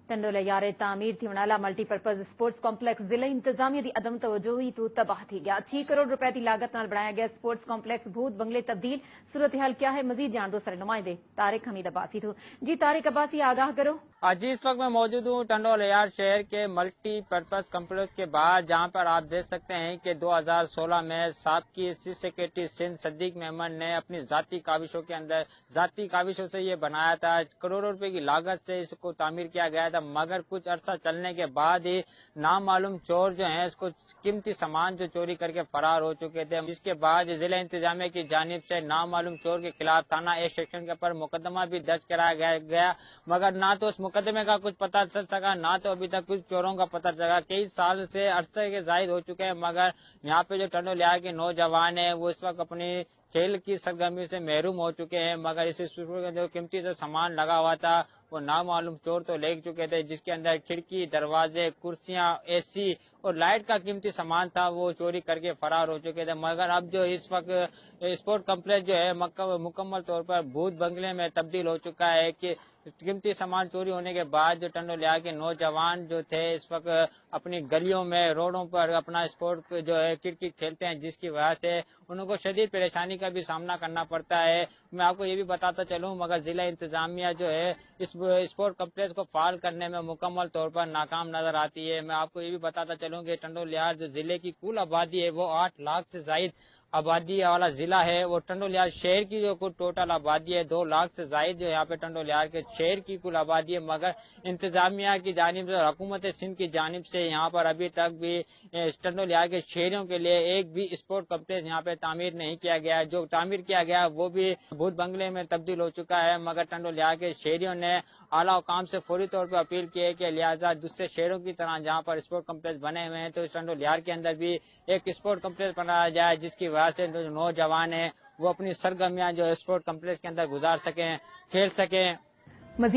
टंडोला यारे तामीर थी वणाला मल्टीपर्पज स्पोर्ट्स कॉम्प्लेक्स जिले इंतजामिया की अदम तवजोही तो तबाह थी गया। 6 करोड़ रुपए की लागत नाल बनाया गया स्पोर्ट्स कॉम्प्लेक्स भूत बंगले तब्दील। सूरत हाल क्या है मजीद जान दो सारे नुमाइंदे तारिक हमीद अब्बासी थो। जी तारिक अब्बासी आगाह करो। जी इस वक्त मैं मौजूद हूँ टंडोला यार शहर के मल्टी पर्पज कम्प्लेक्स के बाहर, जहाँ पर आप देख सकते हैं कि 2016 में साबकी चीफ सेक्रेटरी सिंध सदीक मेमन ने अपनी जाती काविशों से ये बनाया था। करोड़ों रुपए की लागत से इसको तामीर किया गया था, मगर कुछ अरसा चलने के बाद ही नामालूम चोर जो हैं इसको कीमती सामान जो चोरी करके फरार हो चुके थे, जिसके बाद जिला इंतजामिया की जानिब से नामालूम चोर के खिलाफ थाना ए सेक्शन के पर मुकदमा भी दर्ज कराया गया, मगर ना तो उस मुकदमे का कुछ पता चल सका, ना तो अभी तक कुछ चोरों का पता चला। कई साल से अरसे के जायद हो चुके हैं, मगर यहाँ पे जो टंडोला के नौजवान है वो इस वक्त अपनी खेल की सरगर्मी से महरूम हो चुके हैं, मगर इस जो कीमती जो सामान लगा हुआ था वो नामालूम चोर तो ले चुके थे, जिसके अंदर खिड़की, दरवाजे, कुर्सियां, एसी और लाइट का कीमती सामान था वो चोरी करके फरार हो चुके थे। मगर अब जो इस वक्त स्पोर्ट कम्प्लेक्स जो है मुकम्मल तौर पर भूत बंगले में तब्दील हो चुका है कि कीमती सामान चोरी होने के बाद जो टंडोला के नौजवान जो थे इस वक्त अपनी गलियों में, रोडों पर अपना स्पोर्ट जो है क्रिकेट खेलते हैं, जिसकी वजह से उनको शदीद परेशानी का भी सामना करना पड़ता है। मैं आपको ये भी बताता चलूं, मगर जिला इंतजामिया जो है इस स्पोर्ट कम्प्लेक्स को फाल करने में मुकम्मल तौर पर नाकाम नजर आती है। मैं आपको ये भी बताता चलूं कि टंडोला जो जिले की कुल आबादी है वो 8 लाख से जायद आबादी वाला जिला है। वो टंडोला शहर की जो कुल टोटल आबादी है 2 लाख से जायद जो यहाँ पे टंडोला के शहर की कुल आबादी है, मगर इंतजामिया की जानिब से, हुकूमत सिंध की जानिब से यहाँ पर अभी तक भी टंडोला के शहरियों के लिए एक भी स्पोर्ट कम्प्लेक्स यहाँ पे तामीर नहीं किया गया है। जो तामीर किया गया वो भी भूत बंगले में तब्दील हो चुका है, मगर टंडोला के शहरियों ने आला हुकाम से फौरी तौर पर अपील की है कि लिहाजा दूसरे शहरों की तरह जहाँ पर स्पोर्ट कम्प्लेक्स बने हुए हैं तो इस टंडोला के अंदर भी एक स्पोर्ट कम्प्लेक्स बनाया जाए, जिसकी वजह से जो नौजवान है वो अपनी सरगर्मियां जो स्पोर्ट कम्प्लेक्स के अंदर गुजार सकें, खेल सकें। मजीद